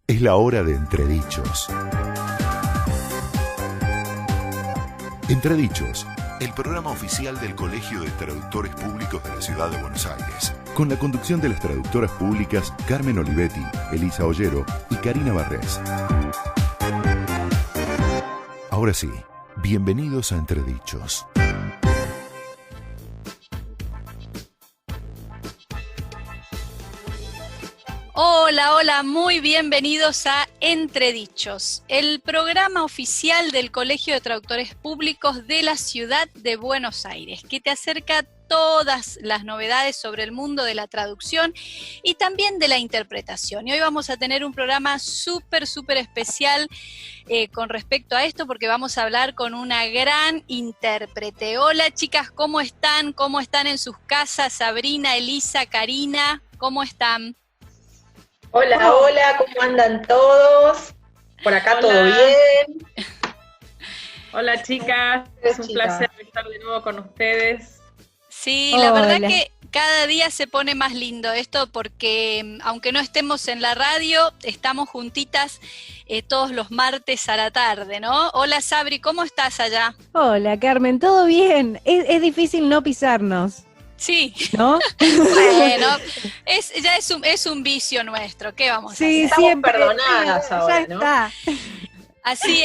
Es la hora de Entredichos. Entredichos, el programa oficial del Colegio de Traductores Públicos de la Ciudad de Buenos Aires, con la conducción de las traductoras públicas Carmen Olivetti, Elisa Ollero y Karina Barrés. Ahora sí, bienvenidos a Entredichos. Hola, hola, muy bienvenidos a Entredichos, el programa oficial del Colegio de Traductores Públicos de la Ciudad de Buenos Aires, que te acerca todas las novedades sobre el mundo de la traducción y también de la interpretación. Y hoy vamos a tener un programa súper especial con respecto a esto, porque vamos a hablar con una gran intérprete. Hola chicas, ¿cómo están? ¿Cómo están en sus casas? Sabrina, Elisa, Karina, ¿cómo están? Hola, hola, ¿cómo andan todos? Por acá hola. ¿Todo bien? Hola chicas, es un placer estar de nuevo con ustedes. Sí, la verdad que cada día se pone más lindo esto porque aunque no estemos en la radio, estamos juntitas todos los martes a la tarde, ¿no? Hola Sabri, ¿cómo estás allá? Hola Carmen, ¿todo bien? Es difícil no pisarnos. Sí, ¿no? Bueno, es un vicio nuestro, ¿qué vamos a hacer? Estamos siempre, perdonadas ahora, ¿no? Está. Así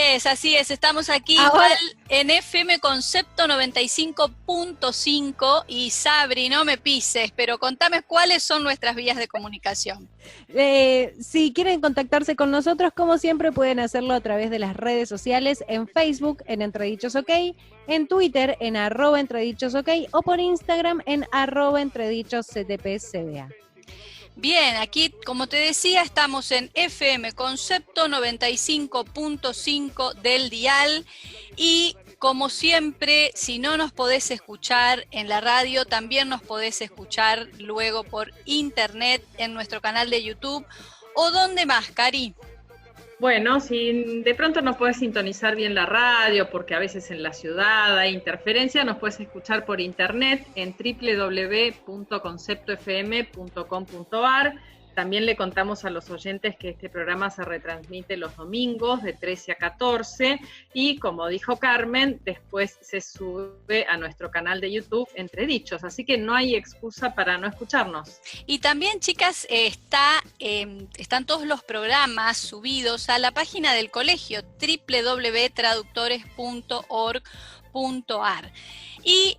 es, estamos aquí ahora, igual en FM Concepto 95.5 y Sabri, no me pises, pero contame cuáles son nuestras vías de comunicación. Si quieren contactarse con nosotros, como siempre, pueden hacerlo a través de las redes sociales, en Facebook, en Entredichos OK, en Twitter, en @entredichosok, o por Instagram, en @entredichosctpcba. Bien, aquí, como te decía, estamos en FM Concepto 95.5 del dial y, como siempre, si no nos podés escuchar en la radio, también nos podés escuchar luego por internet en nuestro canal de YouTube. ¿O dónde más, Cari? Bueno, si de pronto no podés sintonizar bien la radio, porque a veces en la ciudad hay interferencia, nos puedes escuchar por internet en www.conceptofm.com.ar. También le contamos a los oyentes que este programa se retransmite los domingos de 13 a 14 y, como dijo Carmen, después se sube a nuestro canal de YouTube Entredichos, así que no hay excusa para no escucharnos. Y también, chicas, están todos los programas subidos a la página del colegio www.traductores.org.ar. Y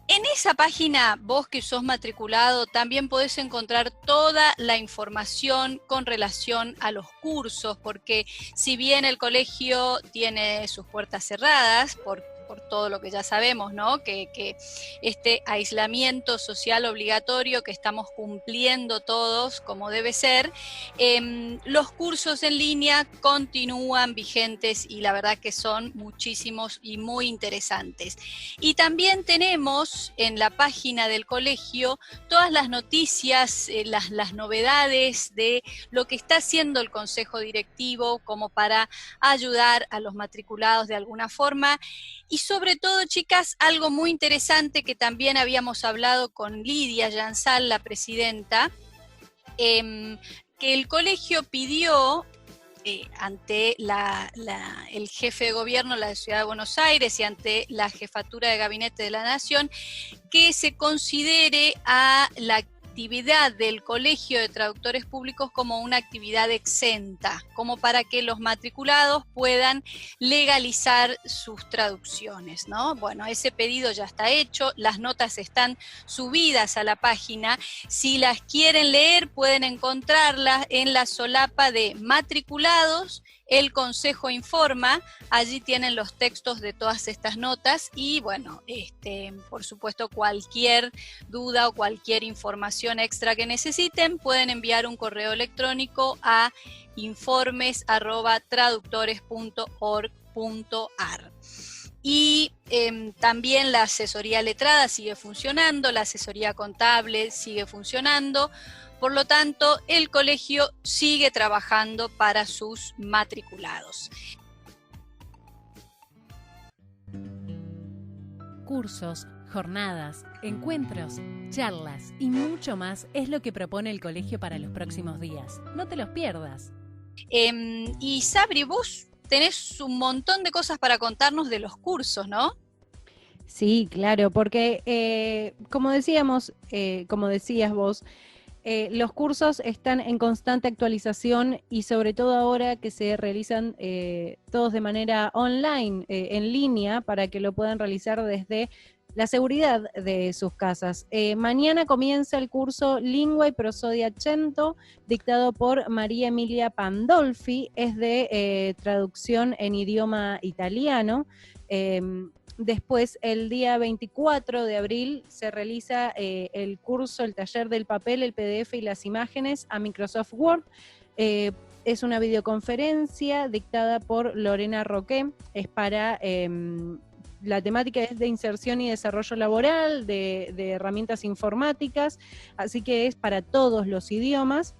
en esa página, vos que sos matriculado, también podés encontrar toda la información con relación a los cursos, porque si bien el colegio tiene sus puertas cerradas por todo lo que ya sabemos, ¿no? Que este aislamiento social obligatorio que estamos cumpliendo todos como debe ser, los cursos en línea continúan vigentes y la verdad que son muchísimos y muy interesantes. Y también tenemos en la página del colegio todas las noticias, las novedades de lo que está haciendo el Consejo Directivo como para ayudar a los matriculados de alguna forma. Y sobre todo, chicas, algo muy interesante que también habíamos hablado con Lidia Jansal, la presidenta, que el colegio pidió ante el jefe de gobierno de la Ciudad de Buenos Aires y ante la Jefatura de Gabinete de la Nación, que se considere a la actividad del Colegio de Traductores Públicos como una actividad exenta, como para que los matriculados puedan legalizar sus traducciones, ¿no? Bueno, ese pedido ya está hecho, las notas están subidas a la página. Si las quieren leer, pueden encontrarlas en la solapa de matriculados. El Consejo informa, allí tienen los textos de todas estas notas y bueno, por supuesto cualquier duda o cualquier información extra que necesiten pueden enviar un correo electrónico a informes@traductores.org.ar. Y también la asesoría letrada sigue funcionando, la asesoría contable sigue funcionando. Por lo tanto, el colegio sigue trabajando para sus matriculados. Cursos, jornadas, encuentros, charlas y mucho más es lo que propone el colegio para los próximos días. No te los pierdas. Y Sabri, vos tenés un montón de cosas para contarnos de los cursos, ¿no? Sí, claro, porque como decías vos, los cursos están en constante actualización y sobre todo ahora que se realizan todos de manera online, en línea, para que lo puedan realizar desde la seguridad de sus casas. Mañana comienza el curso Lingua y Prosodia 100, dictado por María Emilia Pandolfi, es de traducción en idioma italiano. Después, el día 24 de abril, se realiza el curso, el taller del papel, el PDF y las imágenes a Microsoft Word. Es una videoconferencia dictada por Lorena Roque. Es para, la temática es de inserción y desarrollo laboral, de herramientas informáticas, así que es para todos los idiomas.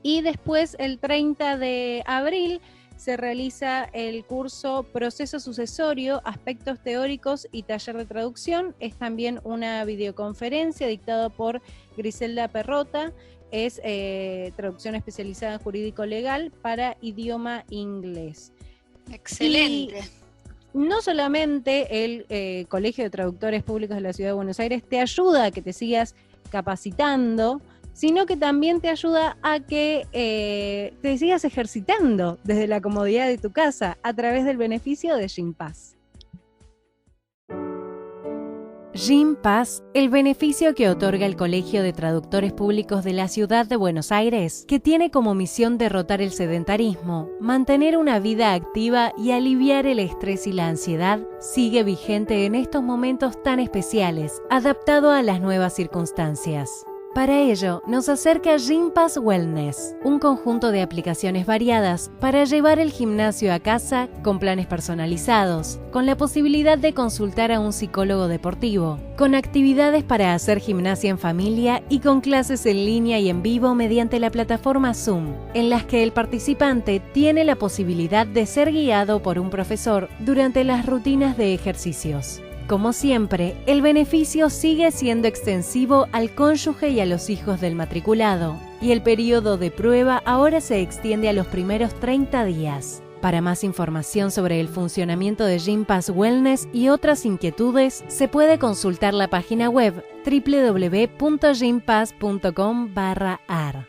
Y después, el 30 de abril, se realiza el curso Proceso Sucesorio, Aspectos Teóricos y Taller de Traducción. Es también una videoconferencia dictada por Griselda Perrota. Es traducción especializada en jurídico legal para idioma inglés. Excelente. Y no solamente el Colegio de Traductores Públicos de la Ciudad de Buenos Aires te ayuda a que te sigas capacitando, sino que también te ayuda a que te sigas ejercitando desde la comodidad de tu casa a través del beneficio de Gympass. Gympass, el beneficio que otorga el Colegio de Traductores Públicos de la Ciudad de Buenos Aires, que tiene como misión derrotar el sedentarismo, mantener una vida activa y aliviar el estrés y la ansiedad, sigue vigente en estos momentos tan especiales, adaptado a las nuevas circunstancias. Para ello, nos acerca Gympass Wellness, un conjunto de aplicaciones variadas para llevar el gimnasio a casa con planes personalizados, con la posibilidad de consultar a un psicólogo deportivo, con actividades para hacer gimnasia en familia y con clases en línea y en vivo mediante la plataforma Zoom, en las que el participante tiene la posibilidad de ser guiado por un profesor durante las rutinas de ejercicios. Como siempre, el beneficio sigue siendo extensivo al cónyuge y a los hijos del matriculado, y el periodo de prueba ahora se extiende a los primeros 30 días. Para más información sobre el funcionamiento de Gympass Wellness y otras inquietudes, se puede consultar la página web www.gympass.com/ar.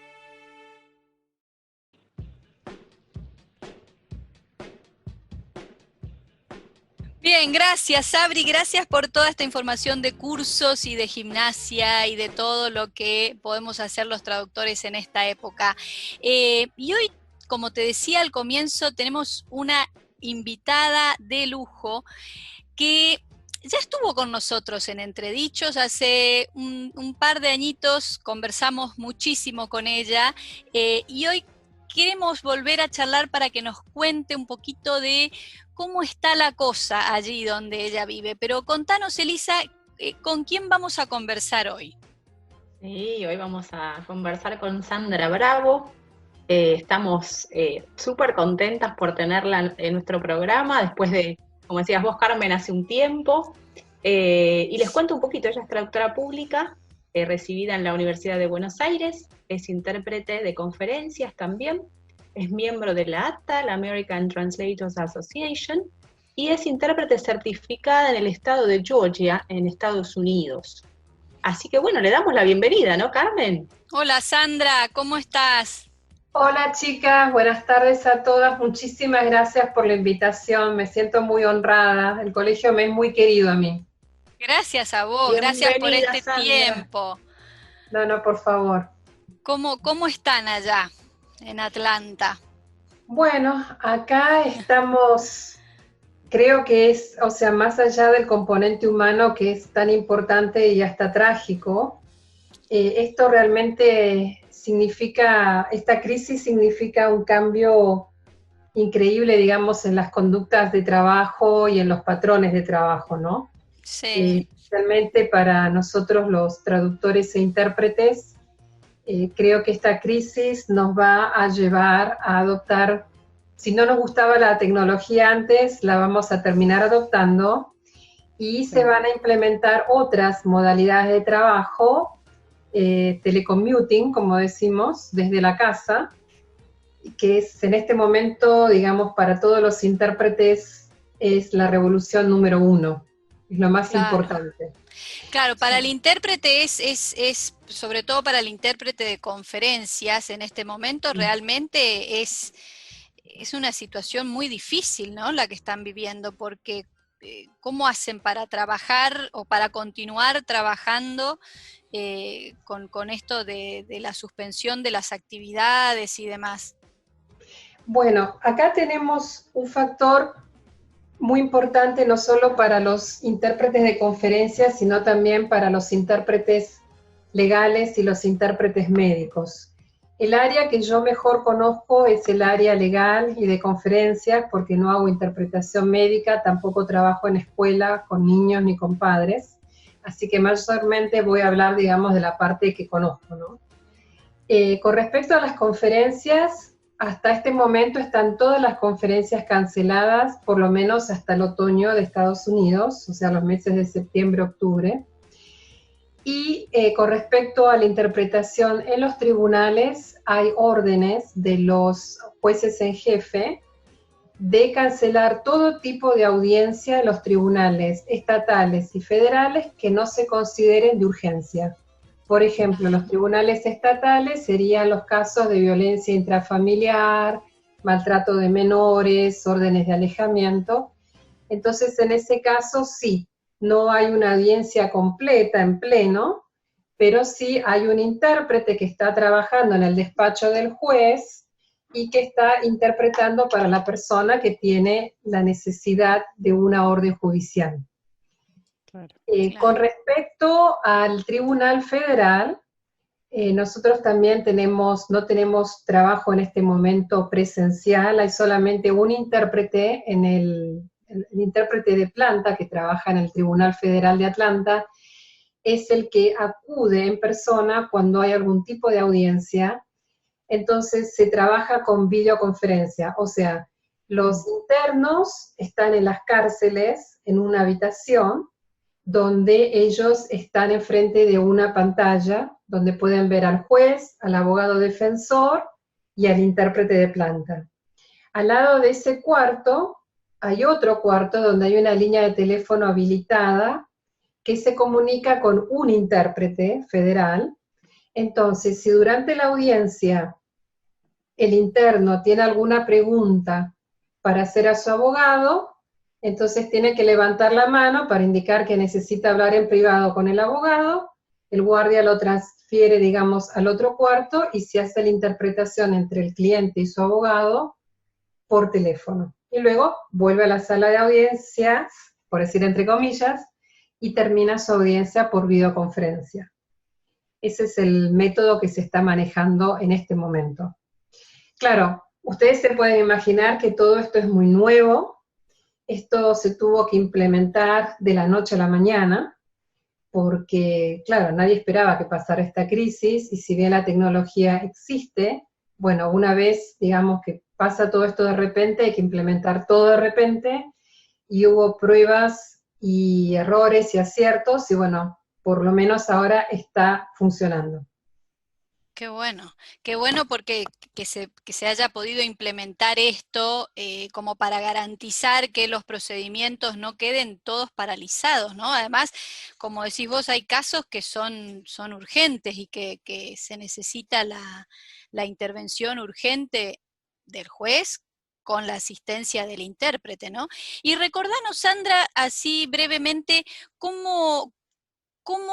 Bien, gracias Sabri, gracias por toda esta información de cursos y de gimnasia y de todo lo que podemos hacer los traductores en esta época. Y hoy, como te decía al comienzo, tenemos una invitada de lujo que ya estuvo con nosotros en Entredichos, hace un par de añitos conversamos muchísimo con ella y hoy queremos volver a charlar para que nos cuente un poquito de cómo está la cosa allí donde ella vive. Pero contanos, Elisa, ¿con quién vamos a conversar hoy? Sí, hoy vamos a conversar con Sandra Bravo. Estamos súper contentas por tenerla en nuestro programa, después de, como decías vos, Carmen, hace un tiempo. Y les cuento un poquito, ella es traductora pública, recibida en la Universidad de Buenos Aires, es intérprete de conferencias también, es miembro de la ATA, la American Translators Association, y es intérprete certificada en el estado de Georgia, en Estados Unidos. Así que bueno, le damos la bienvenida, ¿no, Carmen? Hola Sandra, ¿cómo estás? Hola chicas, buenas tardes a todas, muchísimas gracias por la invitación, me siento muy honrada, el colegio me es muy querido a mí. Gracias a vos, Bienvenida, gracias por este Sandra. tiempo. No, por favor. ¿Cómo están allá en Atlanta? Bueno, acá estamos, creo que es, o sea, más allá del componente humano que es tan importante y hasta trágico, esto realmente significa, esta crisis significa un cambio increíble, digamos, en las conductas de trabajo y en los patrones de trabajo, ¿no? Sí. Realmente para nosotros los traductores e intérpretes, creo que esta crisis nos va a llevar a adoptar, si no nos gustaba la tecnología antes, la vamos a terminar adoptando, y se van a implementar otras modalidades de trabajo, telecommuting, como decimos, desde la casa, que es en este momento, digamos, para todos los intérpretes, es la revolución número 1, es lo más importante. Claro, para el intérprete es, sobre todo para el intérprete de conferencias, en este momento realmente es una situación muy difícil, ¿no? La que están viviendo, porque ¿cómo hacen para trabajar o para continuar trabajando con esto de la suspensión de las actividades y demás? Bueno, acá tenemos un factor muy importante no solo para los intérpretes de conferencias, sino también para los intérpretes legales y los intérpretes médicos. El área que yo mejor conozco es el área legal y de conferencias, porque no hago interpretación médica, tampoco trabajo en escuela con niños ni con padres, así que mayormente voy a hablar, digamos, de la parte que conozco, ¿no? Con respecto a las conferencias, hasta este momento están todas las conferencias canceladas, por lo menos hasta el otoño de Estados Unidos, o sea, los meses de septiembre, octubre. Y con respecto a la interpretación en los tribunales, hay órdenes de los jueces en jefe de cancelar todo tipo de audiencia en los tribunales estatales y federales que no se consideren de urgencia. Por ejemplo, los tribunales estatales serían los casos de violencia intrafamiliar, maltrato de menores, órdenes de alejamiento. Entonces, en ese caso, sí, no hay una audiencia completa en pleno, pero sí hay un intérprete que está trabajando en el despacho del juez y que está interpretando para la persona que tiene la necesidad de una orden judicial. Claro. Con respecto al Tribunal Federal, nosotros también no tenemos trabajo en este momento presencial, hay solamente un intérprete, el intérprete de planta que trabaja en el Tribunal Federal de Atlanta, es el que acude en persona cuando hay algún tipo de audiencia. Entonces se trabaja con videoconferencia, o sea, los internos están en las cárceles en una habitación donde ellos están enfrente de una pantalla donde pueden ver al juez, al abogado defensor y al intérprete de planta. Al lado de ese cuarto hay otro cuarto donde hay una línea de teléfono habilitada que se comunica con un intérprete federal. Entonces, si durante la audiencia el interno tiene alguna pregunta para hacer a su abogado, entonces tiene que levantar la mano para indicar que necesita hablar en privado con el abogado, el guardia lo transfiere, digamos, al otro cuarto y se hace la interpretación entre el cliente y su abogado por teléfono. Y luego vuelve a la sala de audiencias, por decir entre comillas, y termina su audiencia por videoconferencia. Ese es el método que se está manejando en este momento. Claro, ustedes se pueden imaginar que todo esto es muy nuevo. Esto se tuvo que implementar de la noche a la mañana, porque, claro, nadie esperaba que pasara esta crisis, y si bien la tecnología existe, bueno, una vez, digamos, que pasa todo esto de repente, hay que implementar todo de repente, y hubo pruebas y errores y aciertos, y bueno, por lo menos ahora está funcionando. Qué bueno porque que se haya podido implementar esto como para garantizar que los procedimientos no queden todos paralizados, ¿no? Además, como decís vos, hay casos que son urgentes y que se necesita la intervención urgente del juez con la asistencia del intérprete, ¿no? Y recordanos, Sandra, así brevemente, ¿cómo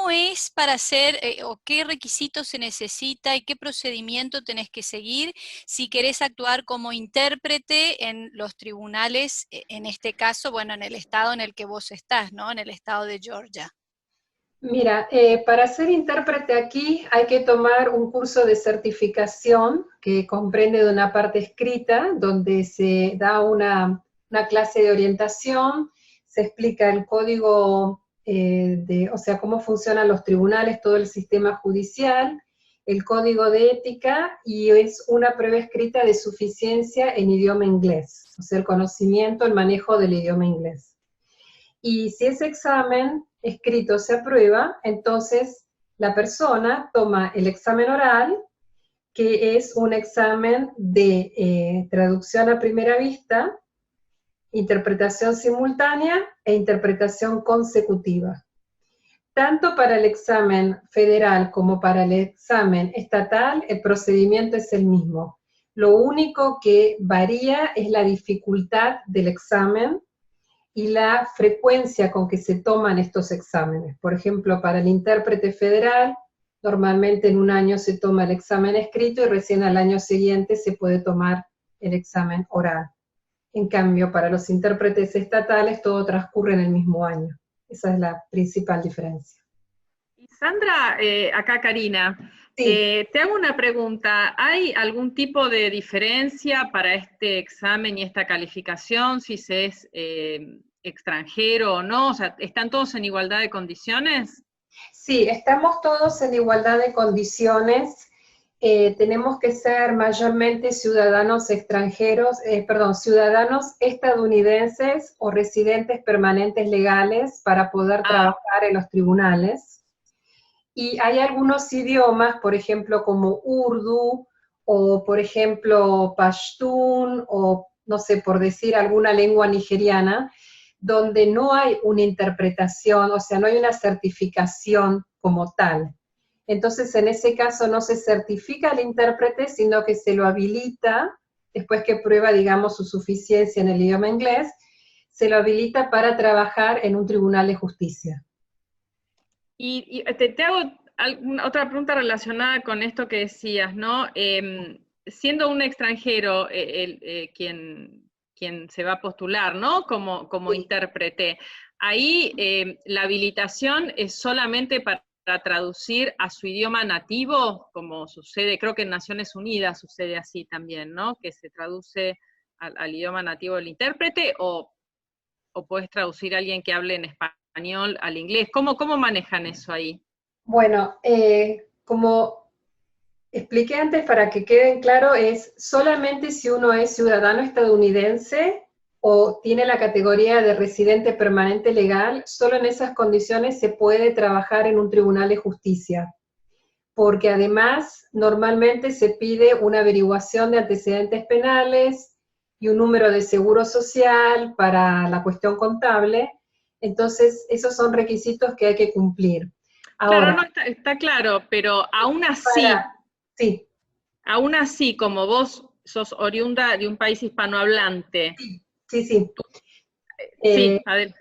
es para hacer o qué requisitos se necesita y qué procedimiento tenés que seguir si querés actuar como intérprete en los tribunales, en este caso, bueno, en el estado en el que vos estás, ¿no? En el estado de Georgia. Mira, para ser intérprete aquí hay que tomar un curso de certificación que comprende de una parte escrita, donde se da una clase de orientación, se explica el código o sea, cómo funcionan los tribunales, todo el sistema judicial, el código de ética, y es una prueba escrita de suficiencia en idioma inglés, o sea, el conocimiento, el manejo del idioma inglés. Y si ese examen escrito se aprueba, entonces la persona toma el examen oral, que es un examen de traducción a primera vista, interpretación simultánea e interpretación consecutiva. Tanto para el examen federal como para el examen estatal, el procedimiento es el mismo. Lo único que varía es la dificultad del examen y la frecuencia con que se toman estos exámenes. Por ejemplo, para el intérprete federal, normalmente en un año se toma el examen escrito y recién al año siguiente se puede tomar el examen oral. En cambio, para los intérpretes estatales todo transcurre en el mismo año. Esa es la principal diferencia. Y Sandra, acá Karina, Sí. te hago una pregunta. ¿Hay algún tipo de diferencia para este examen y esta calificación, si se es extranjero o no? O sea, ¿están todos en igualdad de condiciones? Sí, estamos todos en igualdad de condiciones. Tenemos que ser mayormente ciudadanos extranjeros, ciudadanos estadounidenses o residentes permanentes legales para poder trabajar en los tribunales. Y hay algunos idiomas, por ejemplo, como Urdu, o por ejemplo, Pashtun, o no sé, por decir alguna lengua nigeriana, donde no hay una interpretación, o sea, no hay una certificación como tal. Entonces, en ese caso no se certifica al intérprete, sino que se lo habilita, después que prueba, digamos, su suficiencia en el idioma inglés, se lo habilita para trabajar en un tribunal de justicia. Y te hago otra pregunta relacionada con esto que decías, ¿no? Siendo un extranjero quien se va a postular, ¿no? Como Sí. intérprete, ahí la habilitación es solamente para traducir a su idioma nativo, como sucede, creo que en Naciones Unidas sucede así también, ¿no? Que se traduce al idioma nativo del intérprete, o puedes traducir a alguien que hable en español al inglés. ¿Cómo manejan eso ahí? Bueno, como expliqué antes, para que queden claro, es solamente si uno es ciudadano estadounidense o tiene la categoría de residente permanente legal, solo en esas condiciones se puede trabajar en un tribunal de justicia. Porque además, normalmente se pide una averiguación de antecedentes penales y un número de seguro social para la cuestión contable. Entonces, esos son requisitos que hay que cumplir. Ahora, claro, no, está claro, pero aún así, como vos sos oriunda de un país hispanohablante. Sí. Sí, adelante.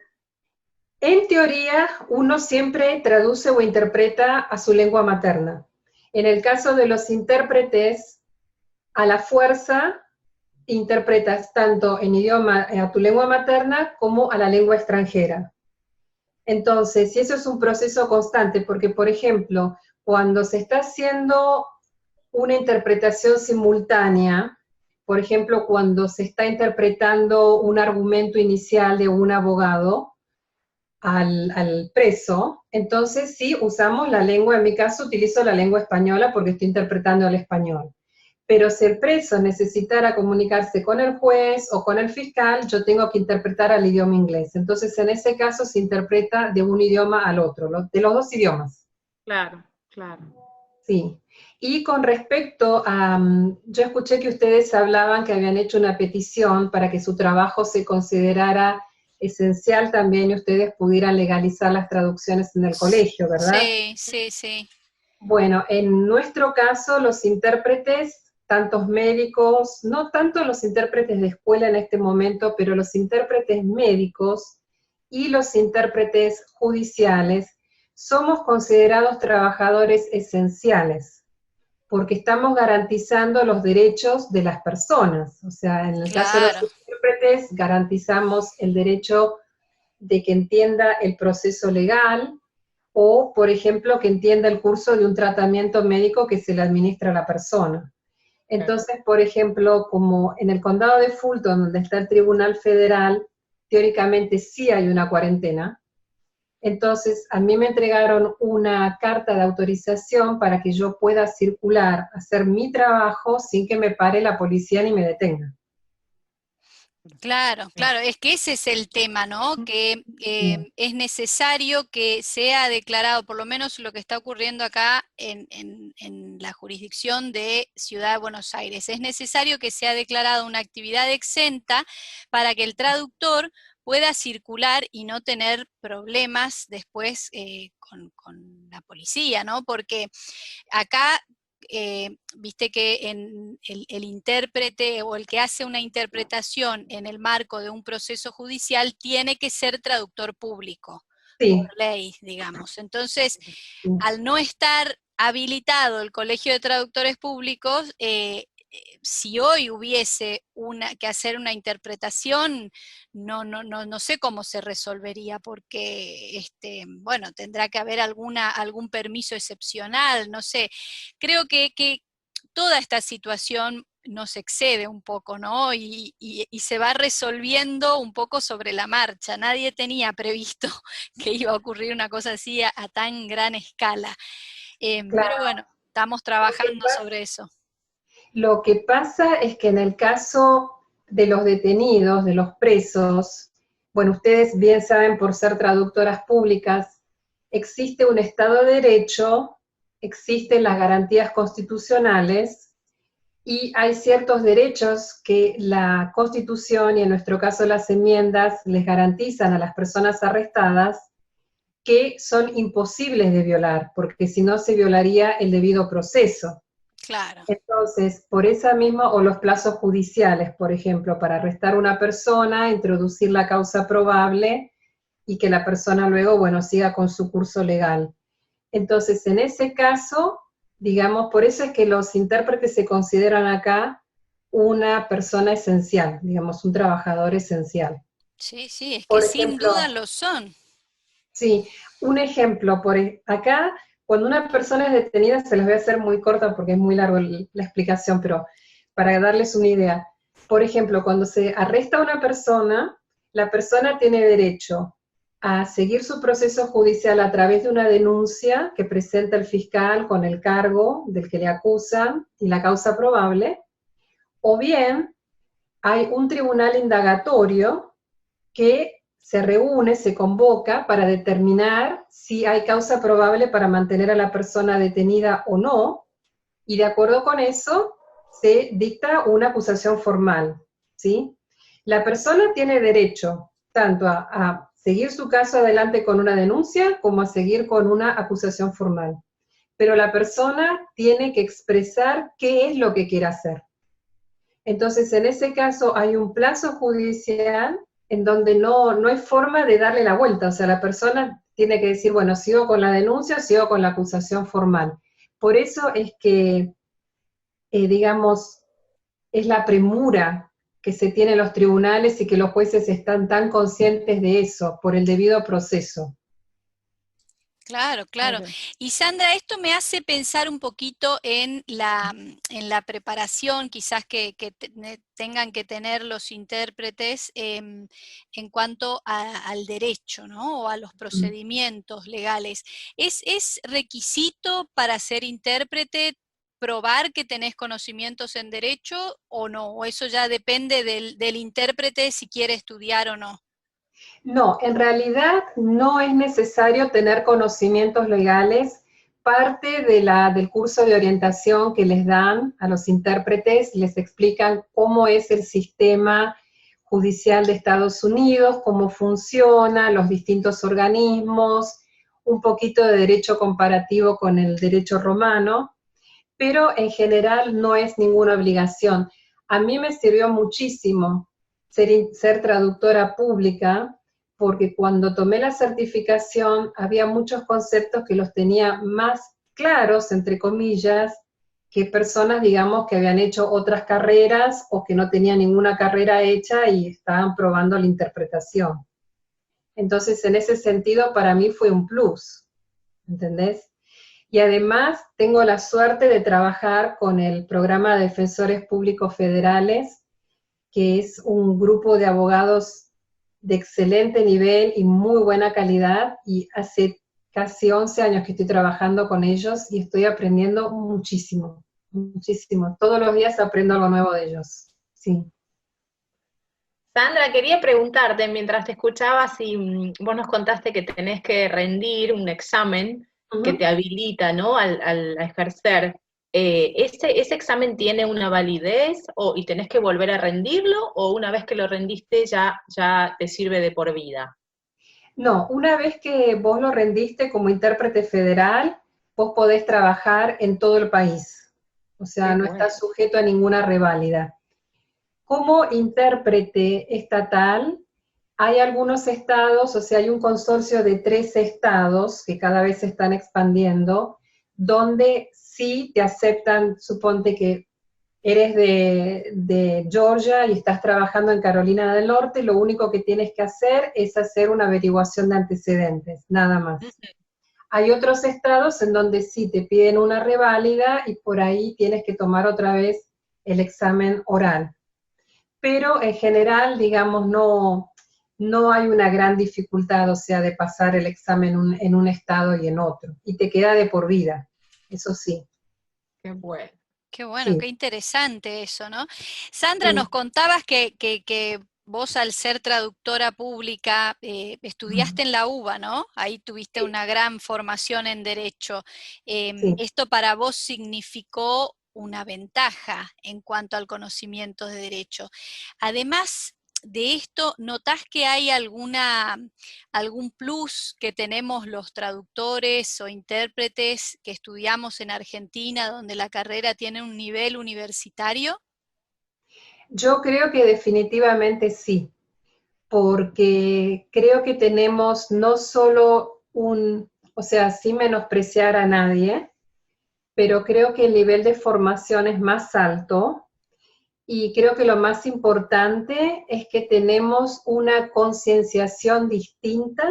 En teoría, uno siempre traduce o interpreta a su lengua materna. En el caso de los intérpretes, a la fuerza interpretas tanto en idioma, a tu lengua materna como a la lengua extranjera. Entonces, y eso es un proceso constante, porque, por ejemplo, cuando se está haciendo una interpretación simultánea, por ejemplo, cuando se está interpretando un argumento inicial de un abogado al preso, entonces sí usamos la lengua, en mi caso utilizo la lengua española porque estoy interpretando al español. Pero si el preso necesitara comunicarse con el juez o con el fiscal, yo tengo que interpretar al idioma inglés. Entonces, en ese caso se interpreta de un idioma al otro, de los dos idiomas. Claro. Sí. Y con respecto a, yo escuché que ustedes hablaban que habían hecho una petición para que su trabajo se considerara esencial también y ustedes pudieran legalizar las traducciones en el colegio, ¿verdad? Sí. Bueno, en nuestro caso, los intérpretes, tantos médicos, no tanto los intérpretes de escuela en este momento, pero los intérpretes médicos y los intérpretes judiciales, somos considerados trabajadores esenciales, porque estamos garantizando los derechos de las personas. O sea, en el caso de los intérpretes, garantizamos el derecho de que entienda el proceso legal, o, por ejemplo, que entienda el curso de un tratamiento médico que se le administra a la persona. Entonces, por ejemplo, como en el condado de Fulton, donde está el Tribunal Federal, teóricamente sí hay una cuarentena. Entonces, a mí me entregaron una carta de autorización para que yo pueda circular, hacer mi trabajo sin que me pare la policía ni me detenga. Claro, claro, es que ese es el tema, ¿no? Que es necesario que sea declarado, por lo menos lo que está ocurriendo acá en la jurisdicción de Ciudad de Buenos Aires, es necesario que sea declarada una actividad exenta para que el traductor pueda circular y no tener problemas después con la policía, ¿no? Porque acá viste que el intérprete o el que hace una interpretación en el marco de un proceso judicial tiene que ser traductor público, Sí, por ley, digamos. Entonces, sí. al no estar habilitado el Colegio de Traductores Públicos, si hoy hubiese que hacer una interpretación, no sé cómo se resolvería, porque bueno, tendrá que haber algún permiso excepcional, no sé. Creo que toda esta situación nos excede un poco, ¿no? Y se va resolviendo un poco sobre la marcha. Nadie tenía previsto que iba a ocurrir una cosa así a tan gran escala. Claro. Pero bueno, estamos trabajando sobre eso. Lo que pasa es que en el caso de los detenidos, de los presos, bueno, ustedes bien saben por ser traductoras públicas, existe un Estado de Derecho, existen las garantías constitucionales y hay ciertos derechos que la Constitución y en nuestro caso las enmiendas les garantizan a las personas arrestadas que son imposibles de violar, porque si no se violaría el debido proceso. Claro. Entonces, por esa misma, o los plazos judiciales, por ejemplo, para arrestar a una persona, introducir la causa probable y que la persona luego, bueno, siga con su curso legal. Entonces, en ese caso, digamos, por eso es que los intérpretes se consideran acá una persona esencial, digamos, un trabajador esencial. Sí, sí, es que Por sin ejemplo, duda lo son. Sí, un ejemplo, acá, cuando una persona es detenida, se las voy a hacer muy corta porque es muy larga la explicación, pero para darles una idea. Por ejemplo, cuando se arresta a una persona, la persona tiene derecho a seguir su proceso judicial a través de una denuncia que presenta el fiscal con el cargo del que le acusan y la causa probable, o bien hay un tribunal indagatorio que se reúne, se convoca para determinar si hay causa probable para mantener a la persona detenida o no, y de acuerdo con eso se dicta una acusación formal, ¿sí? La persona tiene derecho tanto a seguir su caso adelante con una denuncia como a seguir con una acusación formal, pero la persona tiene que expresar qué es lo que quiere hacer. Entonces, en ese caso hay un plazo judicial en donde no hay forma de darle la vuelta, o sea, la persona tiene que decir, bueno, sigo con la denuncia, sigo con la acusación formal. Por eso es que, digamos, es la premura que se tiene en los tribunales y que los jueces están tan conscientes de eso, por el debido proceso. Claro, claro. Y Sandra, esto me hace pensar un poquito en la preparación quizás que tengan que tener los intérpretes en cuanto al derecho, ¿no? O a los procedimientos legales. ¿Es requisito para ser intérprete probar que tenés conocimientos en derecho o no? ¿O eso ya depende del intérprete si quiere estudiar o no? No, en realidad no es necesario tener conocimientos legales. Parte del curso de orientación que les dan a los intérpretes, les explican cómo es el sistema judicial de Estados Unidos, cómo funciona, los distintos organismos, un poquito de derecho comparativo con el derecho romano, pero en general no es ninguna obligación. A mí me sirvió muchísimo ser traductora pública, porque cuando tomé la certificación había muchos conceptos que los tenía más claros, entre comillas, que personas, digamos, que habían hecho otras carreras o que no tenían ninguna carrera hecha y estaban probando la interpretación. Entonces, en ese sentido, para mí fue un plus, ¿entendés? Y además tengo la suerte de trabajar con el programa de Defensores Públicos Federales, que es un grupo de abogados de excelente nivel y muy buena calidad, y hace casi 11 años que estoy trabajando con ellos y estoy aprendiendo muchísimo, muchísimo. Todos los días aprendo algo nuevo de ellos, sí. Sandra, quería preguntarte, mientras te escuchaba, si vos nos contaste que tenés que rendir un examen que te habilita, ¿no? A ejercer. ¿Ese examen tiene una validez y tenés que volver a rendirlo o una vez que lo rendiste ya te sirve de por vida? No, una vez que vos lo rendiste como intérprete federal, vos podés trabajar en todo el país. O sea, no estás sujeto a ninguna reválida. Como intérprete estatal, hay algunos estados, o sea, hay un consorcio de 13 estados que cada vez se están expandiendo, donde sí te aceptan, suponte que eres de Georgia y estás trabajando en Carolina del Norte, lo único que tienes que hacer es hacer una averiguación de antecedentes, nada más. Hay otros estados en donde sí te piden una reválida y por ahí tienes que tomar otra vez el examen oral. Pero en general, digamos, no hay una gran dificultad, o sea, de pasar el examen en un estado y en otro. Y te queda de por vida, eso sí. Qué bueno. Qué bueno, Sí. qué interesante eso, ¿no? Sandra, Sí. nos contabas que vos al ser traductora pública estudiaste en la UBA, ¿no? Ahí tuviste una gran formación en Derecho. Sí. ¿Esto para vos significó una ventaja en cuanto al conocimiento de Derecho? Además de esto, ¿notás que hay algún plus que tenemos los traductores o intérpretes que estudiamos en Argentina, donde la carrera tiene un nivel universitario? Yo creo que definitivamente sí, porque creo que tenemos no solo o sea, sin menospreciar a nadie, pero creo que el nivel de formación es más alto y creo que lo más importante es que tenemos una concienciación distinta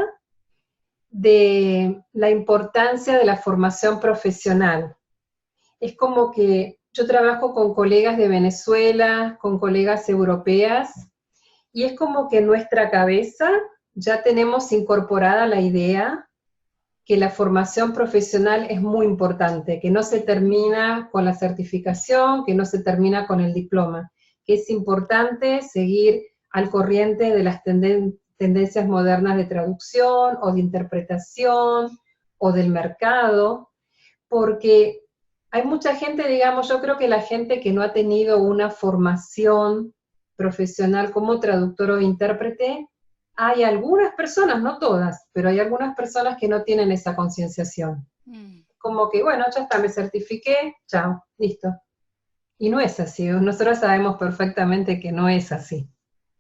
de la importancia de la formación profesional. Es como que yo trabajo con colegas de Venezuela, con colegas europeas, y es como que en nuestra cabeza ya tenemos incorporada la idea que la formación profesional es muy importante, que no se termina con la certificación, que no se termina con el diploma, que es importante seguir al corriente de las tendencias modernas de traducción o de interpretación o del mercado, porque hay mucha gente, digamos, yo creo que la gente que no ha tenido una formación profesional como traductor o intérprete, hay algunas personas, no todas, pero hay algunas personas que no tienen esa concienciación. Como que, bueno, ya está, me certifiqué, chao, listo. Y no es así, nosotros sabemos perfectamente que no es así.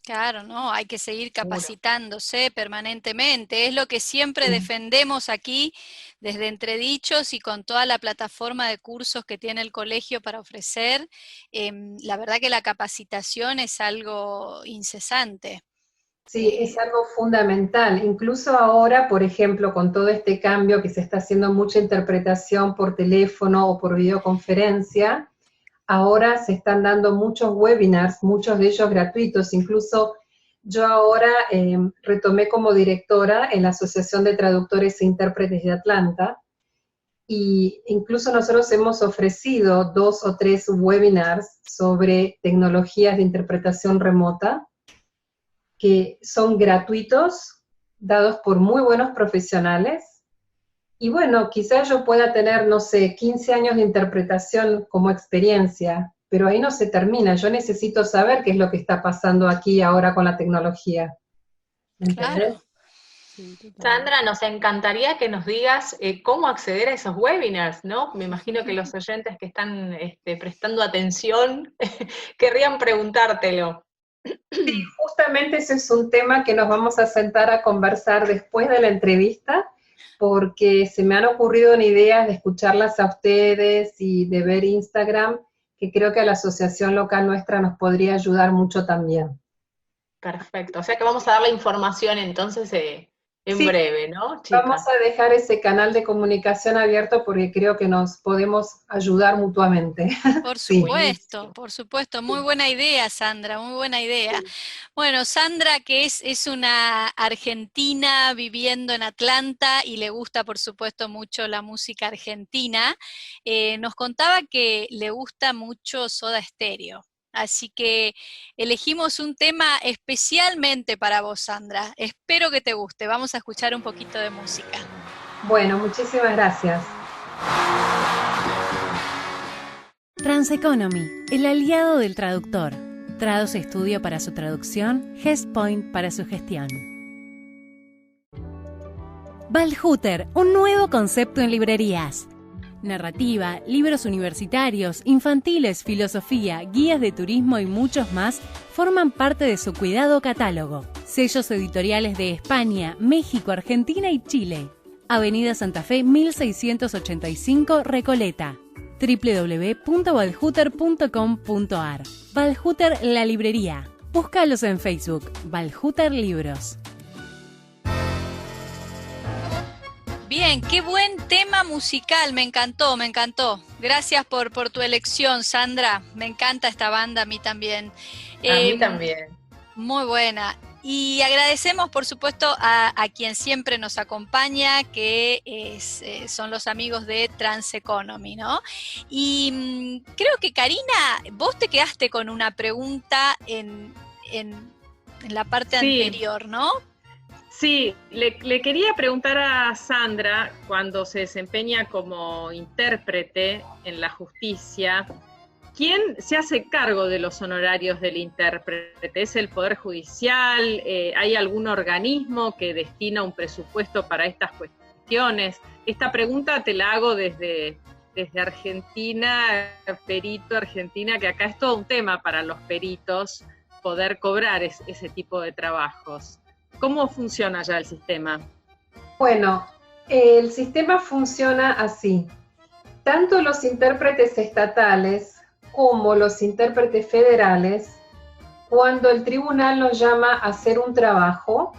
Claro, ¿no? Hay que seguir capacitándose permanentemente. Es lo que siempre defendemos aquí desde Entredichos y con toda la plataforma de cursos que tiene el colegio para ofrecer. La verdad que la capacitación es algo incesante. Sí, es algo fundamental. Incluso ahora, por ejemplo, con todo este cambio que se está haciendo mucha interpretación por teléfono o por videoconferencia, ahora se están dando muchos webinars, muchos de ellos gratuitos. Incluso yo ahora retomé como directora en la Asociación de Traductores e Intérpretes de Atlanta, y incluso nosotros hemos ofrecido 2 o 3 webinars sobre tecnologías de interpretación remota, que son gratuitos, dados por muy buenos profesionales. Y bueno, quizás yo pueda tener, no sé, 15 años de interpretación como experiencia, pero ahí no se termina. Yo necesito saber qué es lo que está pasando aquí ahora con la tecnología. ¿Entendés? Claro. Sandra, nos encantaría que nos digas cómo acceder a esos webinars, ¿no? Me imagino que los oyentes que están prestando atención querrían preguntártelo. Sí, justamente ese es un tema que nos vamos a sentar a conversar después de la entrevista, porque se me han ocurrido ideas de escucharlas a ustedes y de ver Instagram, que creo que a la asociación local nuestra nos podría ayudar mucho también. Perfecto, o sea que vamos a dar la información entonces en Sí, breve, ¿no, chicas? vamos a dejar ese canal de comunicación abierto porque creo que nos podemos ayudar mutuamente. Por Sí. supuesto, muy buena idea, Sandra, muy buena idea. Bueno, Sandra, que es una argentina viviendo en Atlanta y le gusta, por supuesto, mucho la música argentina, nos contaba que le gusta mucho Soda Stereo. Así que elegimos un tema especialmente para vos, Sandra. Espero que te guste. Vamos a escuchar un poquito de música. Bueno, muchísimas gracias. Transeconomy, el aliado del traductor. Trados Studio para su traducción, GestPoint para su gestión. Valhuter, un nuevo concepto en librerías. Narrativa, libros universitarios, infantiles, filosofía, guías de turismo y muchos más forman parte de su cuidado catálogo. Sellos editoriales de España, México, Argentina y Chile. Avenida Santa Fe 1685, Recoleta. www.valhuter.com.ar. Valhuter, la librería. Búscalos en Facebook, Valhuter Libros. Bien, qué buen tema musical, me encantó, me encantó. Gracias por tu elección, Sandra. Me encanta esta banda, a mí también. A mí también. Muy buena. Y agradecemos, por supuesto, a quien siempre nos acompaña, que son los amigos de Transeconomy, ¿no? Y creo que, Karina, vos te quedaste con una pregunta en la parte anterior, ¿no? Sí, le quería preguntar a Sandra, cuando se desempeña como intérprete en la justicia, ¿quién se hace cargo de los honorarios del intérprete? ¿Es el Poder Judicial? ¿Hay algún organismo que destina un presupuesto para estas cuestiones? Esta pregunta te la hago desde Argentina, perito Argentina, que acá es todo un tema para los peritos poder cobrar ese tipo de trabajos. ¿Cómo funciona ya el sistema? Bueno, el sistema funciona así. Tanto los intérpretes estatales como los intérpretes federales, cuando el tribunal nos llama a hacer un trabajo,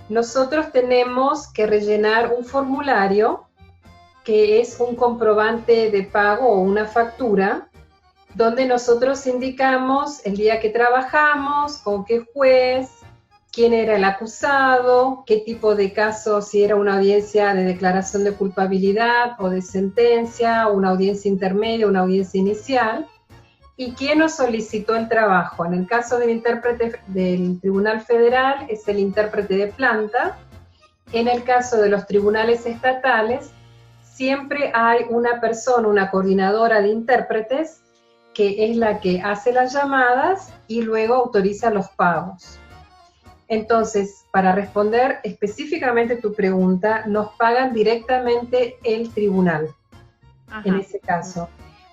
nosotros tenemos que rellenar un formulario que es un comprobante de pago o una factura, donde nosotros indicamos el día que trabajamos, con qué juez, quién era el acusado, qué tipo de caso, si era una audiencia de declaración de culpabilidad o de sentencia, una audiencia intermedia, una audiencia inicial, y quién nos solicitó el trabajo. En el caso del intérprete del Tribunal Federal es el intérprete de planta. En el caso de los tribunales estatales, siempre hay una persona, una coordinadora de intérpretes, que es la que hace las llamadas y luego autoriza los pagos. Entonces, para responder específicamente tu pregunta, nos pagan directamente el tribunal, en ese caso.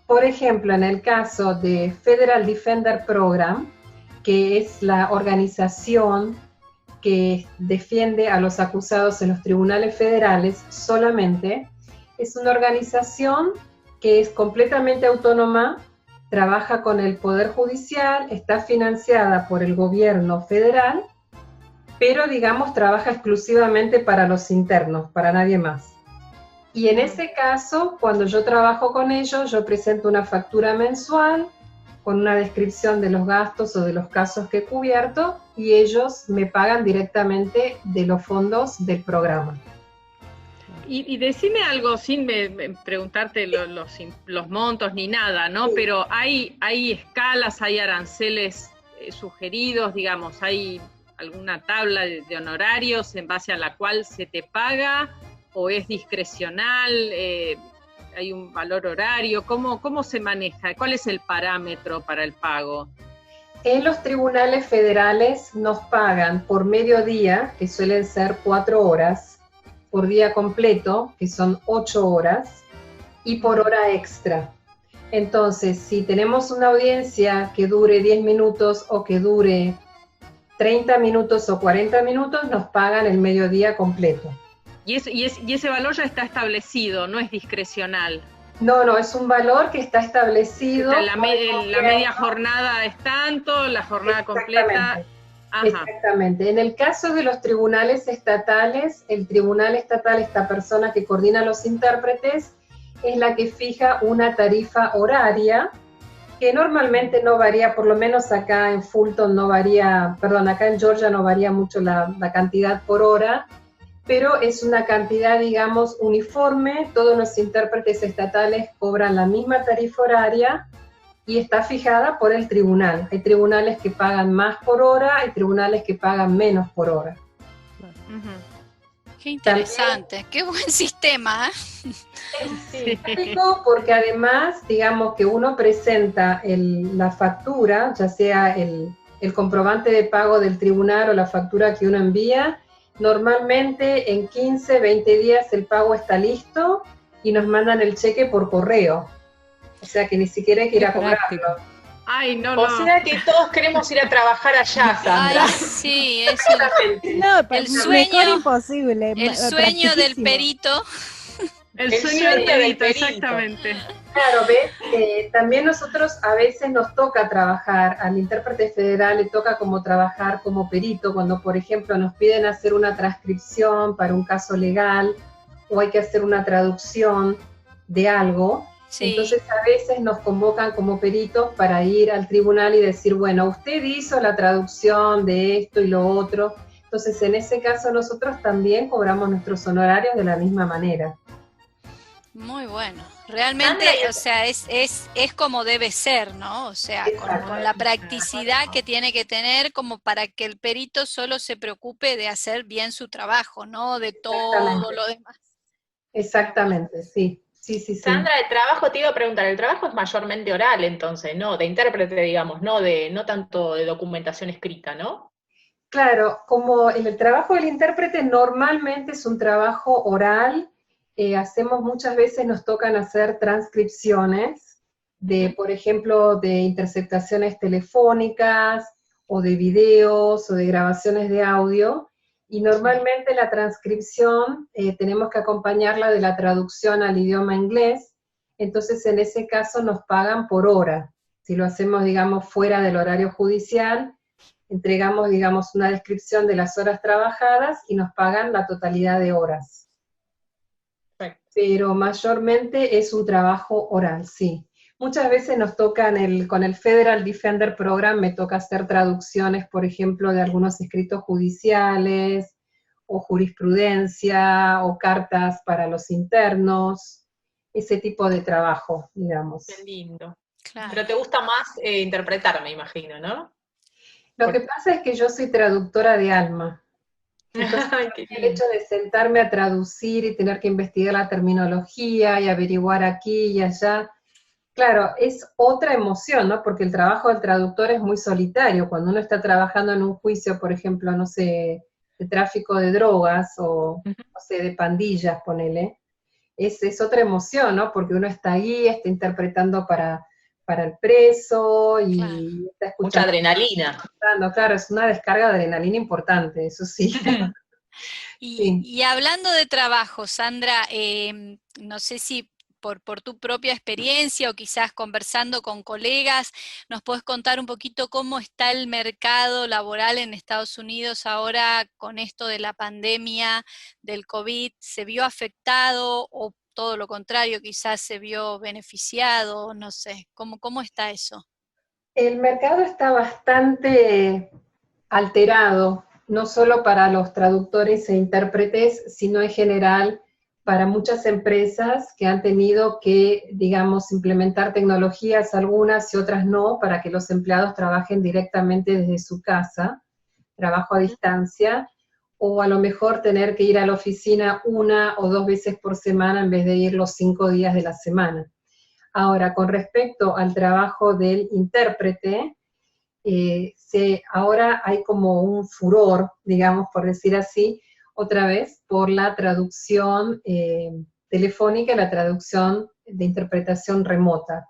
Por ejemplo, en el caso de Federal Defender Program, que es la organización que defiende a los acusados en los tribunales federales solamente, es una organización que es completamente autónoma, trabaja con el Poder Judicial, está financiada por el gobierno federal, pero digamos trabaja exclusivamente para los internos, para nadie más. Y en ese caso, cuando yo trabajo con ellos, yo presento una factura mensual con una descripción de los gastos o de los casos que he cubierto y ellos me pagan directamente de los fondos del programa. Y decime algo sin preguntarte los montos ni nada, ¿no? Sí. Pero hay escalas, hay aranceles sugeridos, digamos, hay alguna tabla de honorarios en base a la cual se te paga, o es discrecional, hay un valor horario, ¿cómo se maneja? ¿Cuál es el parámetro para el pago? En los tribunales federales nos pagan por mediodía, que suelen ser 4 horas, por día completo, que son 8 horas, y por hora extra. Entonces, si tenemos una audiencia que dure 10 minutos o que dure 30 minutos o 40 minutos, nos pagan el mediodía completo. Y ese valor ya está establecido, no es discrecional. No, es un valor que está establecido. La media jornada es tanto, la jornada completa. Ajá. Exactamente. En el caso de los tribunales estatales, el tribunal estatal, esta persona que coordina los intérpretes, es la que fija una tarifa horaria que normalmente no varía, por lo menos acá en Fulton no varía, acá en Georgia no varía mucho la cantidad por hora, pero es una cantidad, digamos, uniforme. Todos los intérpretes estatales cobran la misma tarifa horaria y está fijada por el tribunal. Hay tribunales que pagan más por hora, hay tribunales que pagan menos por hora. Qué interesante, qué buen sistema, ¿eh? Sí, porque además, digamos que uno presenta la factura, ya sea el comprobante de pago del tribunal o la factura que uno envía, normalmente en 15, 20 días el pago está listo y nos mandan el cheque por correo. O sea que ni siquiera hay que ir a cobrarlo. Ay, no. O sea que todos queremos ir a trabajar allá, Sandra. Ay, sí, es el sueño, mejor imposible. El sueño del perito. El sueño del perito, exactamente. Claro, ves, también nosotros a veces nos toca trabajar, al intérprete federal le toca como trabajar como perito, cuando por ejemplo nos piden hacer una transcripción para un caso legal, o hay que hacer una traducción de algo. Sí. Entonces a veces nos convocan como peritos para ir al tribunal y decir, bueno, usted hizo la traducción de esto y lo otro. Entonces en ese caso nosotros también cobramos nuestros honorarios de la misma manera. Muy bueno. Realmente, o sea, es como debe ser, ¿no? O sea, con la practicidad que tiene que tener como para que el perito solo se preocupe de hacer bien su trabajo, ¿no? De todo lo demás. Exactamente, sí. Sí. Sandra, el trabajo, te iba a preguntar, el trabajo es mayormente oral entonces, ¿no? De intérprete, digamos, no tanto de documentación escrita, ¿no? Claro, como el trabajo del intérprete normalmente es un trabajo oral, hacemos muchas veces, nos tocan hacer transcripciones de, por ejemplo, de interceptaciones telefónicas, o de videos, o de grabaciones de audio, y normalmente la transcripción tenemos que acompañarla de la traducción al idioma inglés, entonces en ese caso nos pagan por hora. Si lo hacemos, digamos, fuera del horario judicial, entregamos, digamos, una descripción de las horas trabajadas y nos pagan la totalidad de horas. Pero mayormente es un trabajo oral, sí. Muchas veces nos tocan con el Federal Defender Program, me toca hacer traducciones, por ejemplo, de algunos escritos judiciales, o jurisprudencia, o cartas para los internos, ese tipo de trabajo, digamos. Qué lindo. Claro. Pero te gusta más interpretar, me imagino, ¿no? Lo que pasa es que yo soy traductora de alma. Entonces, el hecho de sentarme a traducir y tener que investigar la terminología y averiguar aquí y allá, claro, es otra emoción, ¿no? Porque el trabajo del traductor es muy solitario. Cuando uno está trabajando en un juicio, por ejemplo, no sé, de tráfico de drogas o, no sé, de pandillas, ponele, es otra emoción, ¿no? Porque uno está ahí, está interpretando para el preso y está escuchando. Mucha adrenalina. Claro, es una descarga de adrenalina importante, eso sí. Y hablando de trabajo, Sandra, no sé si por tu propia experiencia o quizás conversando con colegas, nos podés contar un poquito cómo está el mercado laboral en Estados Unidos ahora con esto de la pandemia del COVID. ¿Se vio afectado o todo lo contrario, quizás se vio beneficiado? No sé, ¿cómo está eso? El mercado está bastante alterado, no solo para los traductores e intérpretes, sino en general para muchas empresas que han tenido que, digamos, implementar tecnologías, algunas y otras no, para que los empleados trabajen directamente desde su casa, trabajo a distancia, o a lo mejor tener que ir a la oficina 1 o 2 veces por semana en vez de ir los 5 días de la semana. Ahora, con respecto al trabajo del intérprete, ahora hay como un furor, digamos, por decir así, otra vez, por la traducción telefónica, la traducción de interpretación remota.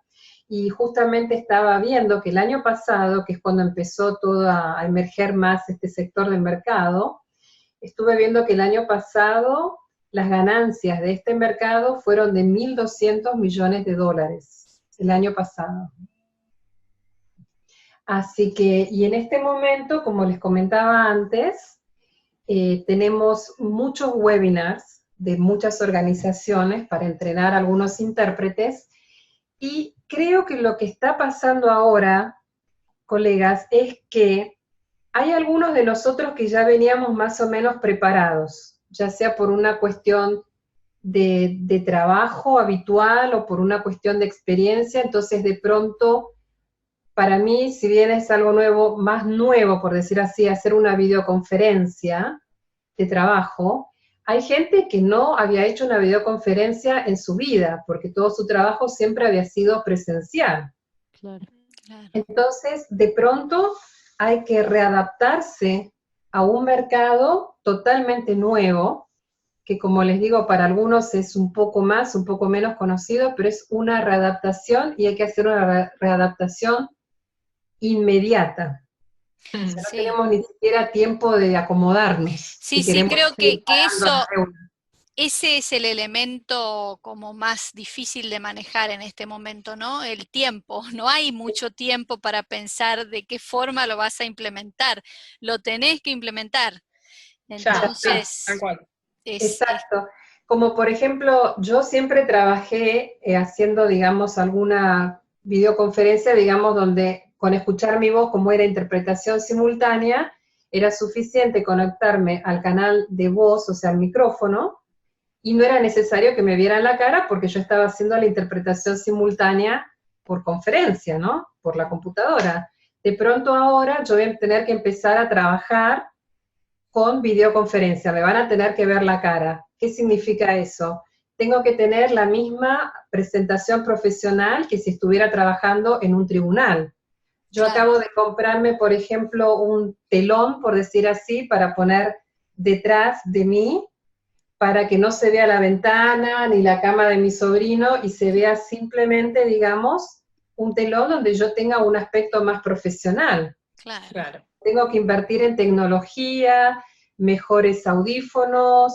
Y justamente estaba viendo que el año pasado, que es cuando empezó todo a emerger más este sector del mercado, estuve viendo que el año pasado las ganancias de este mercado fueron de $1.200 millones, el año pasado. Así que, y en este momento, como les comentaba antes, tenemos muchos webinars de muchas organizaciones para entrenar a algunos intérpretes, y creo que lo que está pasando ahora, colegas, es que hay algunos de nosotros que ya veníamos más o menos preparados, ya sea por una cuestión de trabajo habitual o por una cuestión de experiencia, entonces de pronto para mí, si bien es algo nuevo, más nuevo, por decir así, hacer una videoconferencia de trabajo, hay gente que no había hecho una videoconferencia en su vida, porque todo su trabajo siempre había sido presencial. Claro. Entonces, de pronto hay que readaptarse a un mercado totalmente nuevo, que como les digo, para algunos es un poco más, un poco menos conocido, pero es una readaptación y hay que hacer una readaptación inmediata. O sea, no tenemos ni siquiera tiempo de acomodarnos. Sí, si sí, creo que eso, ese es el elemento como más difícil de manejar en este momento, ¿no? El tiempo. No hay mucho tiempo para pensar de qué forma lo vas a implementar. Lo tenés que implementar. Entonces, exacto. Como por ejemplo, yo siempre trabajé haciendo, digamos, alguna videoconferencia, digamos, donde con escuchar mi voz, como era interpretación simultánea, era suficiente conectarme al canal de voz, o sea, al micrófono, y no era necesario que me vieran la cara porque yo estaba haciendo la interpretación simultánea por conferencia, ¿no? Por la computadora. De pronto ahora yo voy a tener que empezar a trabajar con videoconferencia, me van a tener que ver la cara. ¿Qué significa eso? Tengo que tener la misma presentación profesional que si estuviera trabajando en un tribunal. Yo acabo de comprarme, por ejemplo, un telón, por decir así, para poner detrás de mí, para que no se vea la ventana ni la cama de mi sobrino y se vea simplemente, digamos, un telón donde yo tenga un aspecto más profesional. Claro. Tengo que invertir en tecnología, mejores audífonos,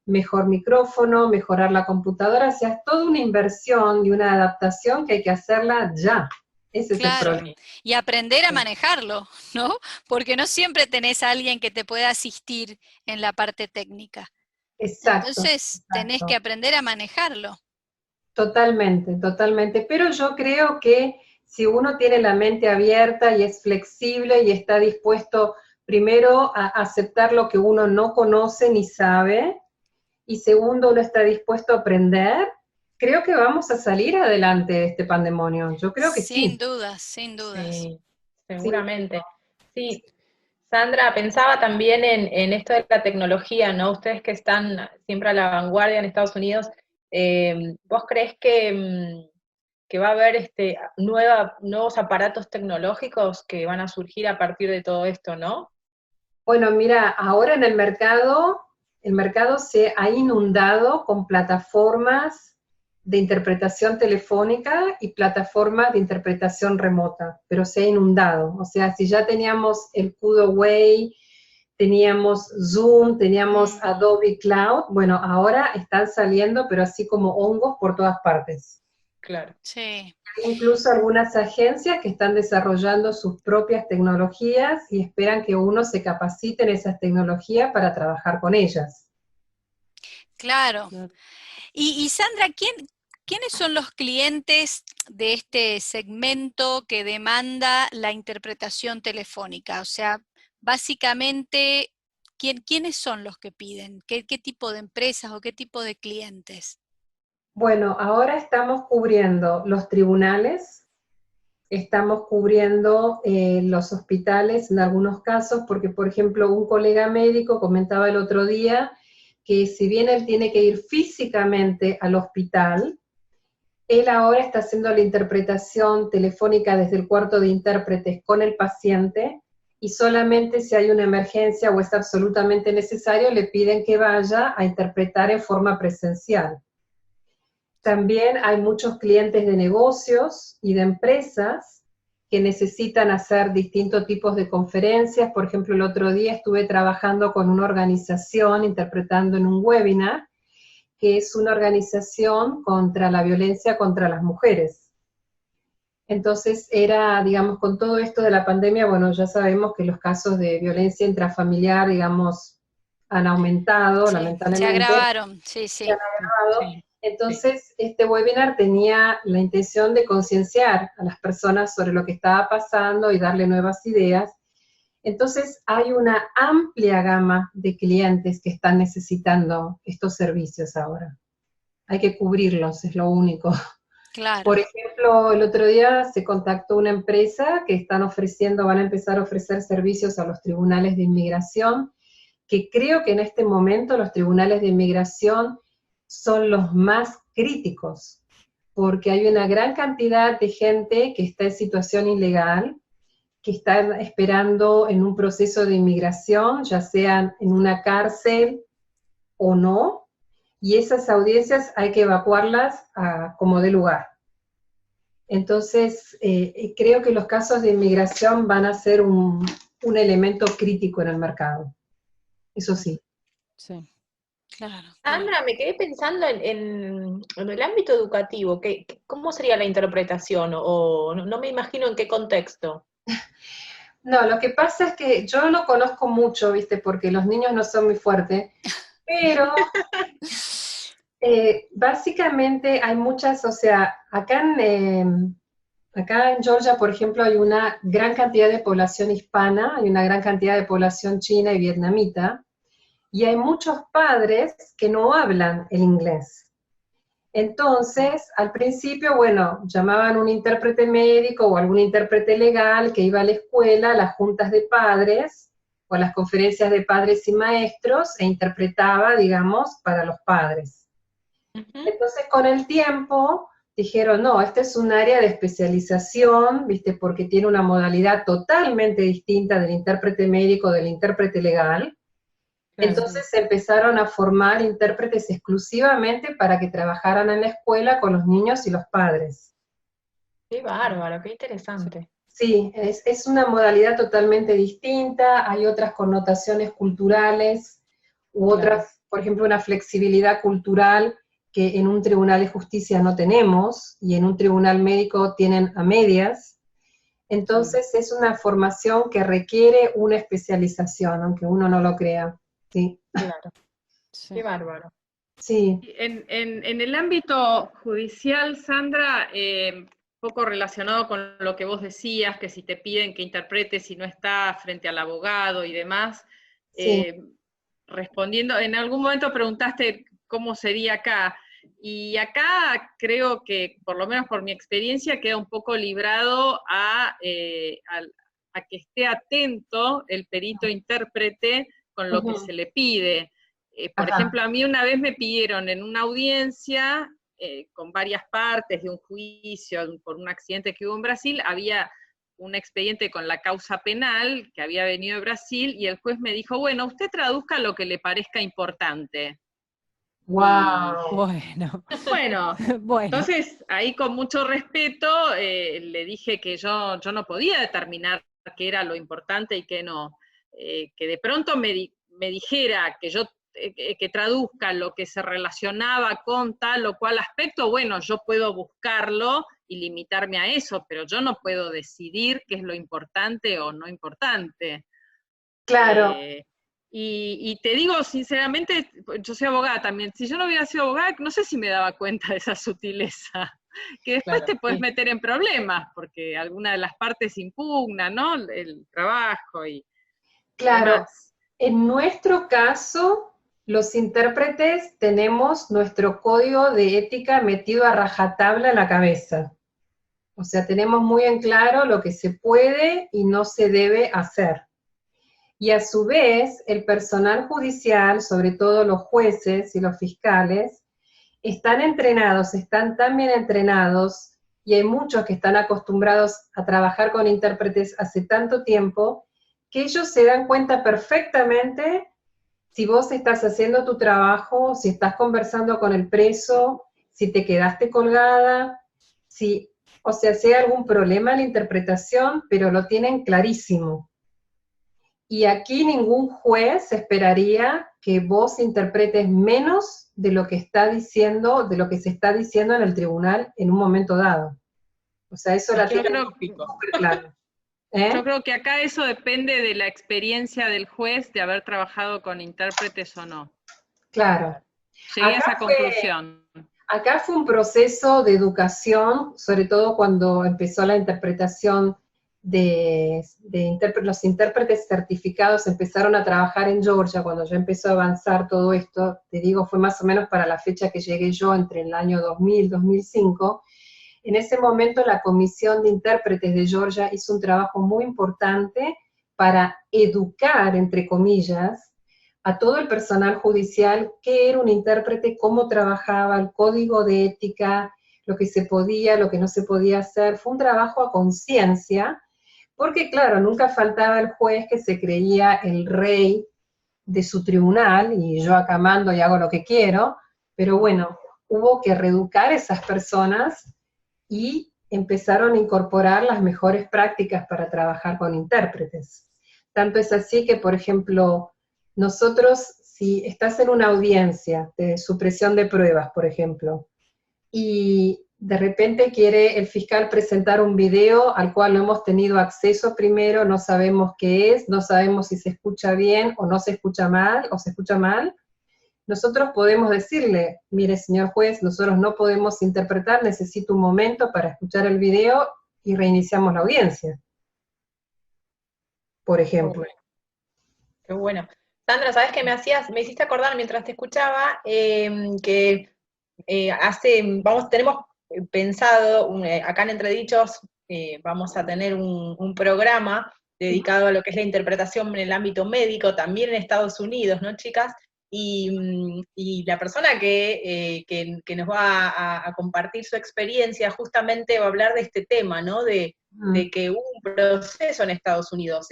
mejor micrófono, mejorar la computadora, o sea, es toda una inversión y una adaptación que hay que hacerla ya. Ese es el problema. Y aprender a manejarlo, ¿no? Porque no siempre tenés a alguien que te pueda asistir en la parte técnica. Exacto. Entonces, tenés que aprender a manejarlo. Totalmente, totalmente. Pero yo creo que si uno tiene la mente abierta y es flexible y está dispuesto primero a aceptar lo que uno no conoce ni sabe, y segundo, uno está dispuesto a aprender, creo que vamos a salir adelante de este pandemonio. Yo creo que sí. Sin dudas, sin dudas. Sí, seguramente. Sí. Sandra, pensaba también en esto de la tecnología, ¿no? Ustedes que están siempre a la vanguardia en Estados Unidos, ¿vos crees que va a haber nuevos aparatos tecnológicos que van a surgir a partir de todo esto, ¿no? Bueno, mira, ahora en el mercado se ha inundado con plataformas de interpretación telefónica y plataformas de interpretación remota, pero se ha inundado. O sea, si ya teníamos el Kudo Way, teníamos Zoom, teníamos Adobe Cloud, bueno, ahora están saliendo, pero así como hongos por todas partes. Claro. Sí. Hay incluso algunas agencias que están desarrollando sus propias tecnologías y esperan que uno se capacite en esas tecnologías para trabajar con ellas. Claro. Y Sandra, ¿quiénes son los clientes de este segmento que demanda la interpretación telefónica? O sea, básicamente, ¿quiénes son los que piden? ¿Qué tipo de empresas o qué tipo de clientes? Bueno, ahora estamos cubriendo los tribunales, estamos cubriendo los hospitales en algunos casos, porque por ejemplo un colega médico comentaba el otro día que si bien él tiene que ir físicamente al hospital, él ahora está haciendo la interpretación telefónica desde el cuarto de intérpretes con el paciente, y solamente si hay una emergencia o es absolutamente necesario, le piden que vaya a interpretar en forma presencial. También hay muchos clientes de negocios y de empresas que necesitan hacer distintos tipos de conferencias. Por ejemplo, el otro día estuve trabajando con una organización, interpretando en un webinar, que es una organización contra la violencia contra las mujeres. Entonces era, digamos, con todo esto de la pandemia, bueno, ya sabemos que los casos de violencia intrafamiliar, digamos, han aumentado, Sí, lamentablemente. se agravaron, sí. Se han agravado. Sí. Entonces, este webinar tenía la intención de concienciar a las personas sobre lo que estaba pasando y darle nuevas ideas. Entonces, hay una amplia gama de clientes que están necesitando estos servicios ahora. Hay que cubrirlos, es lo único. Claro. Por ejemplo, ejemplo, el otro día se contactó una empresa que van a empezar a ofrecer servicios a los tribunales de inmigración, que creo que en este momento los tribunales de inmigración son los más críticos, porque hay una gran cantidad de gente que está en situación ilegal, que está esperando en un proceso de inmigración, ya sea en una cárcel o no, y esas audiencias hay que evacuarlas como de lugar. Entonces, creo que los casos de inmigración van a ser un elemento crítico en el mercado. Eso sí. Sí. Claro. Sandra, me quedé pensando en el ámbito educativo. ¿Cómo sería la interpretación? O no me imagino en qué contexto. No, lo que pasa es que yo no conozco mucho, ¿viste? Porque los niños no son muy fuertes, pero básicamente hay muchas, o sea, acá en Georgia, por ejemplo, hay una gran cantidad de población hispana, hay una gran cantidad de población china y vietnamita, y hay muchos padres que no hablan el inglés. Entonces, al principio, bueno, llamaban un intérprete médico o algún intérprete legal que iba a la escuela, a las juntas de padres, o a las conferencias de padres y maestros, e interpretaba, digamos, para los padres. Entonces, con el tiempo, dijeron, no, este es un área de especialización, ¿viste? Porque tiene una modalidad totalmente distinta del intérprete médico, del intérprete legal. Entonces se empezaron a formar intérpretes exclusivamente para que trabajaran en la escuela con los niños y los padres. Qué bárbaro, qué interesante. Sí, es una modalidad totalmente distinta, hay otras connotaciones culturales, u otras, por ejemplo, una flexibilidad cultural que en un tribunal de justicia no tenemos, y en un tribunal médico tienen a medias. Entonces es una formación que requiere una especialización, aunque uno no lo crea. Sí. Claro. Sí. Qué bárbaro. Sí. En el ámbito judicial, Sandra, poco relacionado con lo que vos decías, que si te piden que interpretes si no está frente al abogado y demás, Sí. Respondiendo, en algún momento preguntaste cómo sería acá, y acá creo que, por lo menos por mi experiencia, queda un poco librado a que esté atento el perito intérprete con lo que se le pide. Por ejemplo, a mí una vez me pidieron en una audiencia, con varias partes de un juicio por un accidente que hubo en Brasil, había un expediente con la causa penal que había venido de Brasil, y el juez me dijo, bueno, usted traduzca lo que le parezca importante. ¡Wow! Bueno, entonces ahí con mucho respeto le dije que yo no podía determinar qué era lo importante y qué no. Que de pronto me dijera que yo que traduzca lo que se relacionaba con tal o cual aspecto, bueno, yo puedo buscarlo y limitarme a eso, pero yo no puedo decidir qué es lo importante o no importante. Claro. Y te digo sinceramente, yo soy abogada también, si yo no hubiera sido abogada, no sé si me daba cuenta de esa sutileza, que después te puedes meter en problemas, porque alguna de las partes impugna, ¿no?, el trabajo y... Claro, demás. En nuestro caso, los intérpretes tenemos nuestro código de ética metido a rajatabla en la cabeza. O sea, tenemos muy en claro lo que se puede y no se debe hacer. Y a su vez, el personal judicial, sobre todo los jueces y los fiscales, están entrenados, están tan bien entrenados, y hay muchos que están acostumbrados a trabajar con intérpretes hace tanto tiempo, que ellos se dan cuenta perfectamente si vos estás haciendo tu trabajo, si estás conversando con el preso, si te quedaste colgada, si hay algún problema en la interpretación, pero lo tienen clarísimo. Y aquí ningún juez esperaría que vos interpretes menos de lo que está diciendo, de lo que se está diciendo en el tribunal en un momento dado. O sea, eso la tiene súper claro. Yo creo que acá eso depende de la experiencia del juez de haber trabajado con intérpretes o no. Claro. Llegué a esa conclusión. Acá fue un proceso de educación, sobre todo cuando empezó la interpretación los intérpretes certificados empezaron a trabajar en Georgia, cuando ya empezó a avanzar todo esto, te digo, fue más o menos para la fecha que llegué yo, entre el año 2000 y 2005, en ese momento la Comisión de Intérpretes de Georgia hizo un trabajo muy importante para educar, entre comillas, a todo el personal judicial qué era un intérprete, cómo trabajaba, el código de ética, lo que se podía, lo que no se podía hacer. Fue un trabajo a conciencia, porque claro, nunca faltaba el juez que se creía el rey de su tribunal, y yo acá mando y hago lo que quiero, pero bueno, hubo que reeducar a esas personas y empezaron a incorporar las mejores prácticas para trabajar con intérpretes. Tanto es así que, por ejemplo, nosotros, si estás en una audiencia de supresión de pruebas, por ejemplo, y de repente quiere el fiscal presentar un video al cual no hemos tenido acceso primero, no sabemos qué es, no sabemos si se escucha bien o no se escucha mal, o se escucha mal, nosotros podemos decirle, mire señor juez, nosotros no podemos interpretar, necesito un momento para escuchar el video y reiniciamos la audiencia, por ejemplo. Qué bueno. Sandra, ¿sabes qué me hiciste acordar mientras te escuchaba? Que tenemos pensado, acá en Entredichos, vamos a tener un programa dedicado a lo que es la interpretación en el ámbito médico, también en Estados Unidos, ¿no, chicas? Y la persona que nos va a compartir su experiencia justamente va a hablar de este tema, ¿no? De que hubo un proceso en Estados Unidos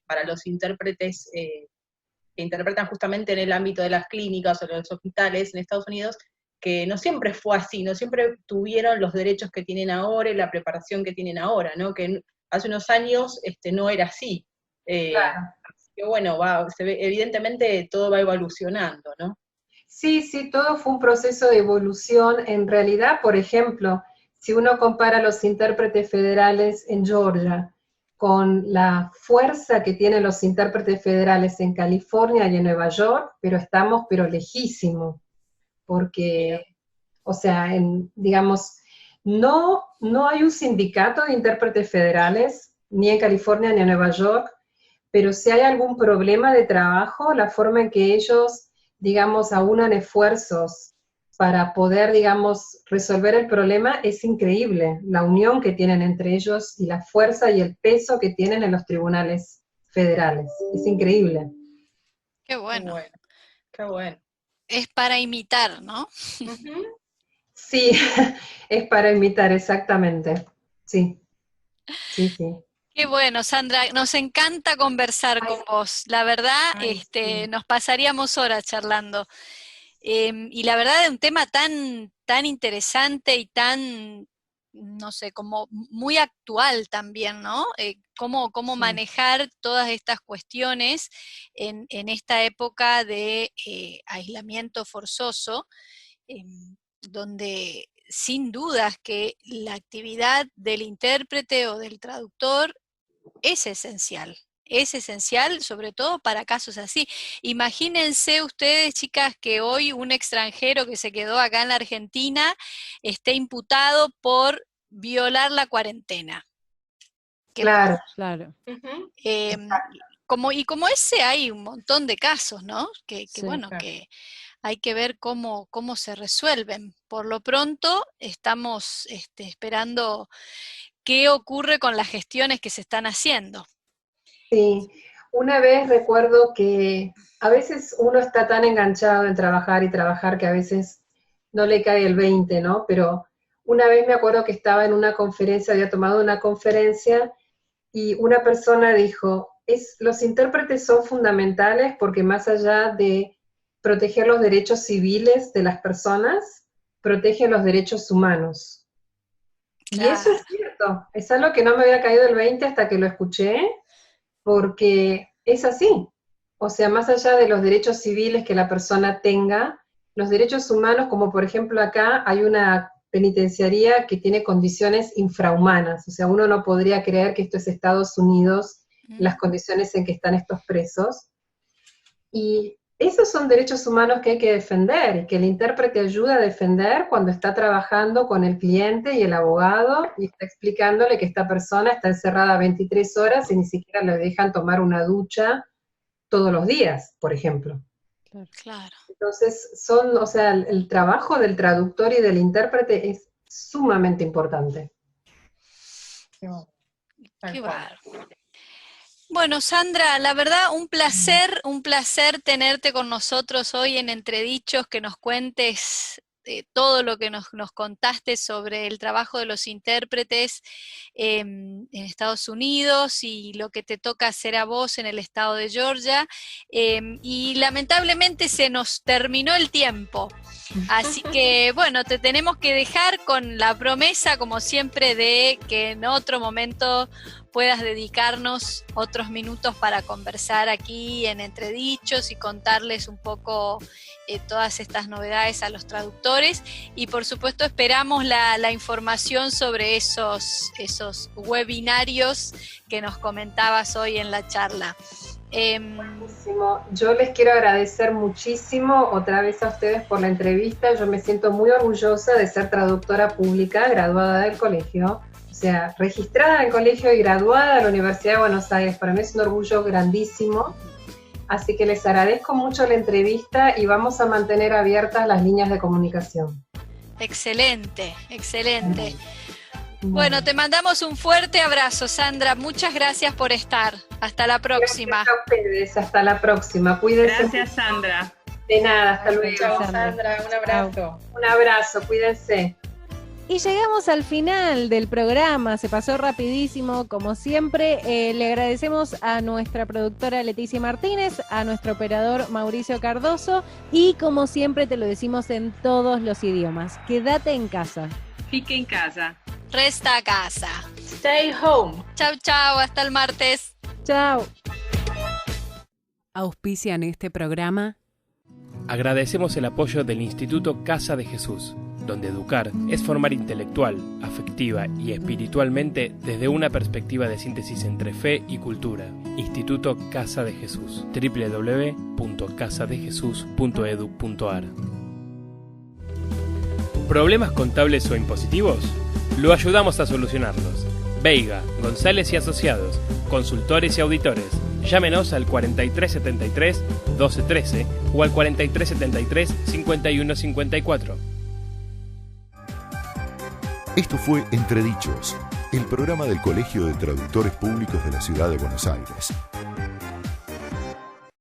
para los intérpretes que interpretan justamente en el ámbito de las clínicas o de los hospitales en Estados Unidos, que no siempre fue así, no siempre tuvieron los derechos que tienen ahora y la preparación que tienen ahora, ¿no? Que hace unos años no era así. Claro. Que bueno, evidentemente todo va evolucionando, ¿no? Sí, sí, todo fue un proceso de evolución. En realidad, por ejemplo, si uno compara los intérpretes federales en Georgia con la fuerza que tienen los intérpretes federales en California y en Nueva York, estamos lejísimos, porque, o sea, digamos, no hay un sindicato de intérpretes federales, ni en California ni en Nueva York, pero si hay algún problema de trabajo, la forma en que ellos, digamos, aunan esfuerzos para poder, digamos, resolver el problema es increíble. La unión que tienen entre ellos y la fuerza y el peso que tienen en los tribunales federales. Es increíble. Qué bueno. Qué bueno. Es para imitar, ¿no? Sí, es para imitar, exactamente. Sí, sí, sí. Qué bueno, Sandra, nos encanta conversar con vos. La verdad, sí. nos pasaríamos horas charlando. Y la verdad es un tema tan interesante y tan, no sé, como muy actual también, ¿no? Cómo Sí. manejar todas estas cuestiones en esta época de aislamiento forzoso, donde sin dudas que la actividad del intérprete o del traductor es esencial sobre todo para casos así. Imagínense ustedes, chicas, que hoy un extranjero que se quedó acá en la Argentina esté imputado por violar la cuarentena. Claro. Claro. Como ese hay un montón de casos, ¿no? Que Sí, bueno, claro. que hay que ver cómo se resuelven. Por lo pronto estamos esperando qué ocurre con las gestiones que se están haciendo. Sí, una vez recuerdo que a veces uno está tan enganchado en trabajar y trabajar que a veces no le cae el 20, ¿no? Pero una vez me acuerdo que estaba en una conferencia, había tomado una conferencia y una persona dijo, los intérpretes son fundamentales porque más allá de proteger los derechos civiles de las personas, protegen los derechos humanos. Claro. Y eso es cierto, es algo que no me había caído el 20 hasta que lo escuché, porque es así. O sea, más allá de los derechos civiles que la persona tenga, los derechos humanos, como por ejemplo acá, hay una penitenciaría que tiene condiciones infrahumanas. O sea, uno no podría creer que esto es Estados Unidos, las condiciones en que están estos presos. Y esos son derechos humanos que hay que defender, y que el intérprete ayuda a defender cuando está trabajando con el cliente y el abogado, y está explicándole que esta persona está encerrada 23 horas y ni siquiera le dejan tomar una ducha todos los días, por ejemplo. Claro. Entonces, o sea, el trabajo del traductor y del intérprete es sumamente importante. Qué bárbaro. Bueno, Sandra, la verdad, un placer tenerte con nosotros hoy en Entredichos, que nos cuentes todo lo que nos contaste sobre el trabajo de los intérpretes en Estados Unidos y lo que te toca hacer a vos en el estado de Georgia. Y lamentablemente se nos terminó el tiempo. Así que, bueno, te tenemos que dejar con la promesa, como siempre, de que en otro momento puedas dedicarnos otros minutos para conversar aquí en Entredichos y contarles un poco todas estas novedades a los traductores. Y por supuesto esperamos la información sobre esos webinarios que nos comentabas hoy en la charla. Buenísimo. Yo les quiero agradecer muchísimo otra vez a ustedes por la entrevista. Yo me siento muy orgullosa de ser traductora pública, graduada del colegio, o sea, registrada en el colegio y graduada de la Universidad de Buenos Aires. Para mí es un orgullo grandísimo. Así que les agradezco mucho la entrevista y vamos a mantener abiertas las líneas de comunicación. Excelente, excelente. Bueno, te mandamos un fuerte abrazo, Sandra. Muchas gracias por estar. Hasta la próxima. Gracias a ustedes. Hasta la próxima. Cuídense. Gracias, Sandra. De nada, hasta luego. Chao, Sandra. Un abrazo. Un abrazo, cuídense. Y llegamos al final del programa, se pasó rapidísimo, como siempre. Le agradecemos a nuestra productora Leticia Martínez, a nuestro operador Mauricio Cardoso, y como siempre te lo decimos en todos los idiomas, quédate en casa. Fique en casa. Resta a casa. Stay home. Chau, chau, hasta el martes. Chao. Auspician este programa. Agradecemos el apoyo del Instituto Casa de Jesús, donde educar es formar intelectual, afectiva y espiritualmente desde una perspectiva de síntesis entre fe y cultura. Instituto Casa de Jesús. www.casadejesús.edu.ar. ¿Problemas contables o impositivos? Lo ayudamos a solucionarlos. Veiga, González y Asociados, consultores y auditores. Llámenos al 4373-1213 o al 4373-5154. Esto fue Entredichos, el programa del Colegio de Traductores Públicos de la Ciudad de Buenos Aires.